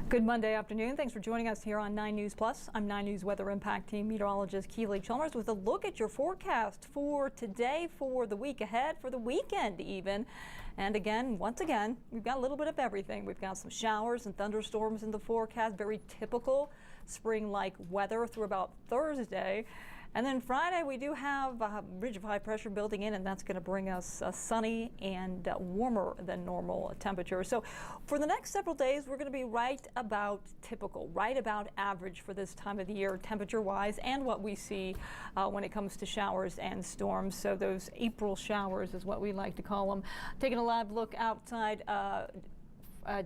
Good Monday afternoon. Thanks for joining us here on 9 News Plus. I'm 9 News Weather Impact Team meteorologist Keely Chalmers with a look at your forecast for today, for the week ahead, for the weekend even. And again, once again, we've got a little bit of everything. We've got some showers and thunderstorms in the forecast, very typical spring-like weather through about Thursday. And then Friday, we do have a ridge of high pressure building in, and that's going to bring us sunny and warmer than normal temperatures. So for the next several days, we're going to be right about typical, right about average for this time of the year, temperature-wise, and what we see when it comes to showers and storms. So those April showers is what we like to call them. Taking a live look outside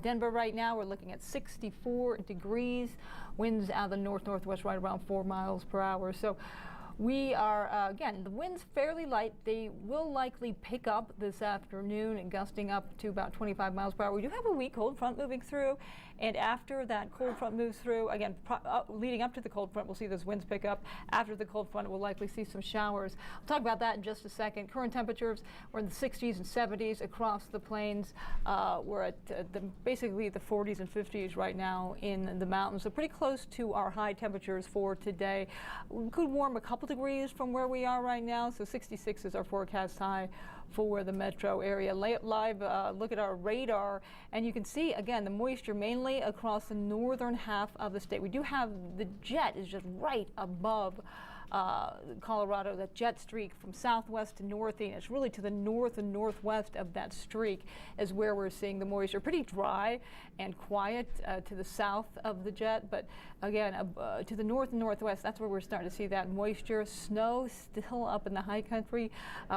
Denver right now, we're looking at 64 degrees, winds out of the north-northwest right around 4 miles per hour. So we are, again, the wind's fairly light. They will likely pick up this afternoon and gusting up to about 25 miles per hour. We do have a weak cold front moving through, and after that cold front moves through, again, leading up to the cold front, we'll see those winds pick up. After the cold front, we'll likely see some showers. We'll talk about that in just a second. Current temperatures, we're in the 60s and 70s across the plains. We're at basically the 40s and 50s right now in the mountains, so pretty close to our high temperatures for today. We could warm a couple degrees from where we are right now, so 66 is our forecast high for the metro area. Live look at our radar, and you can see again the moisture mainly across the northern half of the state. We do have the jet is just right above Colorado, that jet streak from southwest to northeast. It's really to the north and northwest of that streak is where we're seeing the moisture. Pretty dry and quiet to the south of the jet, but again to the north and northwest, that's where we're starting to see that moisture. Snow still up in the high country.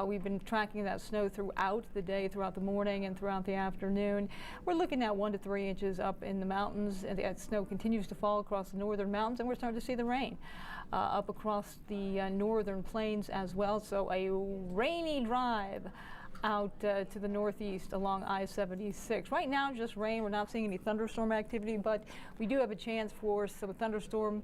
We've been tracking that snow throughout the day, throughout the morning and throughout the afternoon. We're looking at 1 to 3 inches up in the mountains, and that snow continues to fall across the northern mountains, and we're starting to see the rain up across the northern plains as well. So a rainy drive out to the northeast along I-76. Right now, just rain. We're not seeing any thunderstorm activity, but we do have a chance for some thunderstorm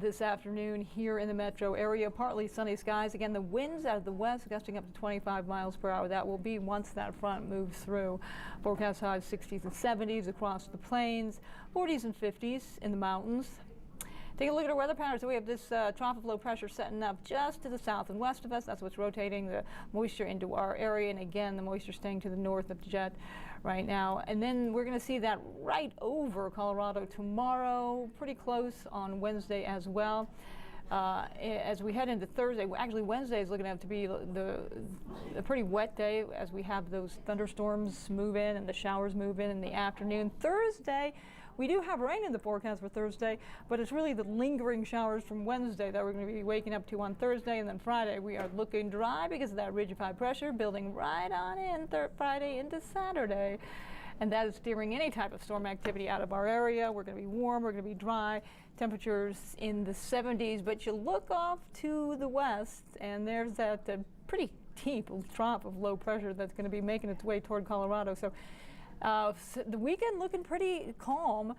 this afternoon here in the metro area. Partly sunny skies. Again, the winds out of the west gusting up to 25 miles per hour. That will be once that front moves through. Forecast highs 60s and 70s across the plains, 40s and 50s in the mountains. Take a look at our weather patterns. So we have this trough of low pressure setting up just to the south and west of us. That's what's rotating the moisture into our area. And again, the moisture staying to the north of the jet right now. And then we're going to see that right over Colorado tomorrow, pretty close on Wednesday as well. As we head into Thursday, actually Wednesday is looking to have to be a pretty wet day as we have those thunderstorms move in and the showers move in the afternoon. Thursday, we do have rain in the forecast for Thursday, but it's really the lingering showers from Wednesday that we're going to be waking up to on Thursday, and then Friday we are looking dry because of that ridge of high pressure building right on in Friday into Saturday. And that is steering any type of storm activity out of our area. We're going to be warm, we're going to be dry, temperatures in the 70s, but you look off to the west and there's that pretty deep trough of low pressure that's going to be making its way toward Colorado. So the weekend looking pretty calm.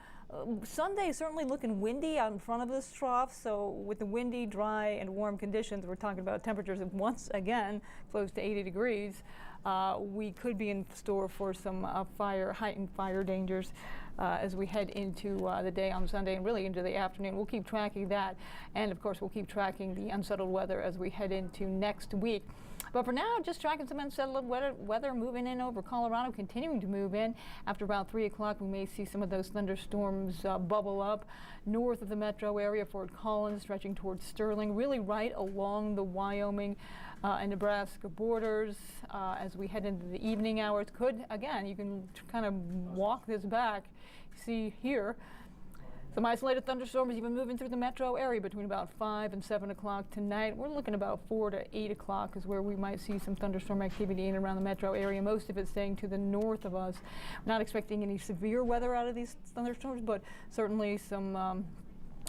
Sunday certainly looking windy out in front of this trough. So with the windy, dry, and warm conditions, we're talking about temperatures of once again close to 80 degrees. We could be in store for some heightened fire dangers as we head into the day on Sunday and really into the afternoon. We'll keep tracking that, and of course we'll keep tracking the unsettled weather as we head into next week. But for now, just tracking some unsettled weather moving in over Colorado, continuing to move in. After about 3 o'clock, we may see some of those thunderstorms bubble up north of the metro area, Fort Collins, stretching towards Sterling, really right along the Wyoming and Nebraska borders as we head into the evening hours. Again, you can kind of walk this back. See here, some isolated thunderstorms even moving through the metro area between about 5 and 7 o'clock tonight. We're looking about 4 to 8 o'clock is where we might see some thunderstorm activity in and around the metro area. Most of it staying to the north of us. We're not expecting any severe weather out of these thunderstorms, but certainly some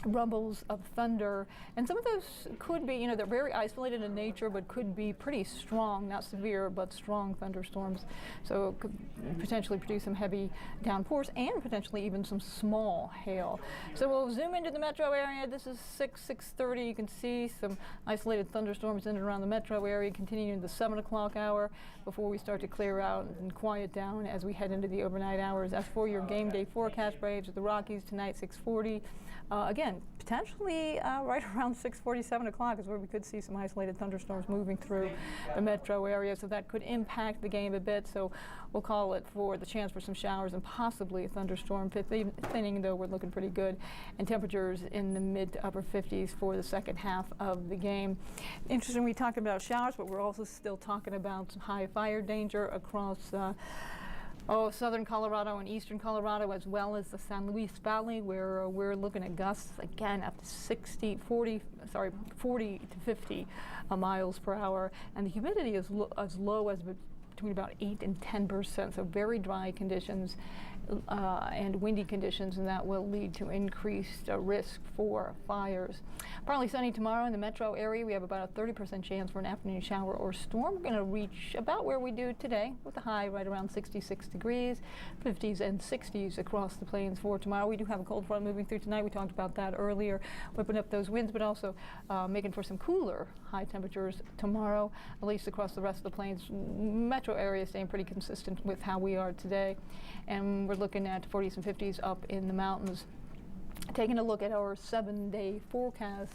rumbles of thunder, and some of those could be, they're very isolated in nature, but could be pretty strong, not severe, but strong thunderstorms. So it could potentially produce some heavy downpours and potentially even some small hail. So we'll zoom into the metro area. This is 6:30. You can see some isolated thunderstorms in and around the metro area, continuing the 7 o'clock hour before we start to clear out and quiet down as we head into the overnight hours. As for your game day forecast, Braves at the Rockies tonight, 6:40. Again, potentially right around 6:40, 7 o'clock is where we could see some isolated thunderstorms moving through the metro area, so that could impact the game a bit. So we'll call it for the chance for some showers and possibly a thunderstorm. Fifth inning, though, we're looking pretty good, and temperatures in the mid to upper 50s for the second half of the game. Interesting, we talked about showers, but we're also still talking about some high fire danger across southern Colorado and eastern Colorado, as well as the San Luis Valley, where we're looking at gusts again up to 40 to 50 miles per hour, and the humidity is as low as between about 8 and 10%. So very dry conditions and windy conditions, and that will lead to increased risk for fires. Partly sunny tomorrow in the metro area. We have about a 30% chance for an afternoon shower or storm. We're going to reach about where we do today, with a high right around 66 degrees, 50s and 60s across the plains for tomorrow. We do have a cold front moving through tonight. We talked about that earlier, whipping up those winds, but also making for some cooler high temperatures tomorrow, at least across the rest of the plains. Metro area staying pretty consistent with how we are today, and we're looking at 40s and 50s up in the mountains. Taking a look at our 7-day forecast.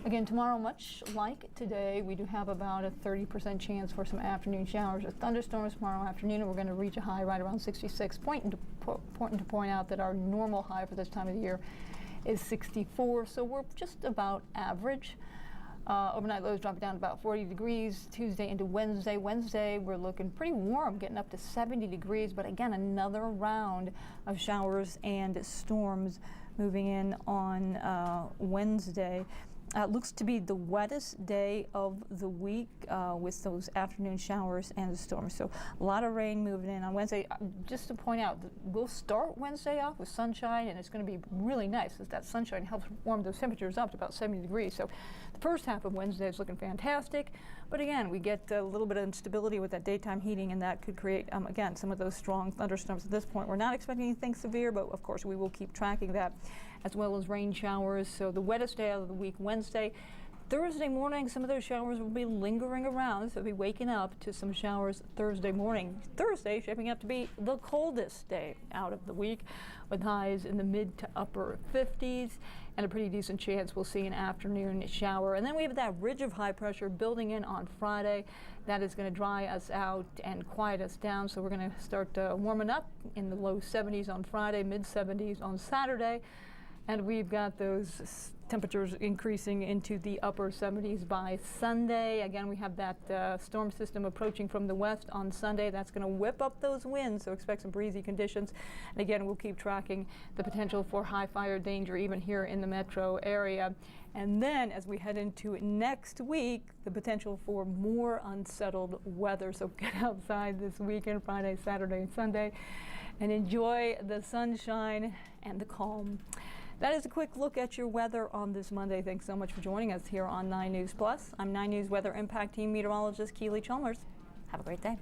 Again, tomorrow, much like today, we do have about a 30% chance for some afternoon showers or thunderstorms tomorrow afternoon, and we're going to reach a high right around 66. Important to point out that our normal high for this time of the year is 64, so we're just about average. Overnight lows dropping down to about 40 degrees Tuesday into Wednesday. Wednesday, we're looking pretty warm, getting up to 70 degrees, but again, another round of showers and storms moving in on Wednesday. Looks to be the wettest day of the week with those afternoon showers and storms. So a lot of rain moving in on Wednesday. Just to point out, we'll start Wednesday off with sunshine, and it's going to be really nice as that sunshine helps warm those temperatures up to about 70 degrees. So the first half of Wednesday is looking fantastic. But again, we get a little bit of instability with that daytime heating, and that could create, again, some of those strong thunderstorms. At this point, we're not expecting anything severe, but of course we will keep tracking that, as well as rain showers. So the wettest day of the week, Wednesday. Thursday morning, some of those showers will be lingering around, so we'll be waking up to some showers Thursday morning. Thursday shaping up to be the coldest day out of the week, with highs in the mid to upper 50s, and a pretty decent chance we'll see an afternoon shower. And then we have that ridge of high pressure building in on Friday. That is going to dry us out and quiet us down, so we're going to start warming up in the low 70s on Friday, mid 70s on Saturday. And we've got those temperatures increasing into the upper 70s by Sunday. Again, we have that storm system approaching from the west on Sunday. That's going to whip up those winds, so expect some breezy conditions. And again, we'll keep tracking the potential for high fire danger even here in the metro area. And then as we head into next week, the potential for more unsettled weather. So get outside this weekend, Friday, Saturday, and Sunday, and enjoy the sunshine and the calm. That is a quick look at your weather on this Monday. Thanks so much for joining us here on 9 News Plus. I'm 9 News Weather Impact Team Meteorologist Keely Chalmers. Have a great day.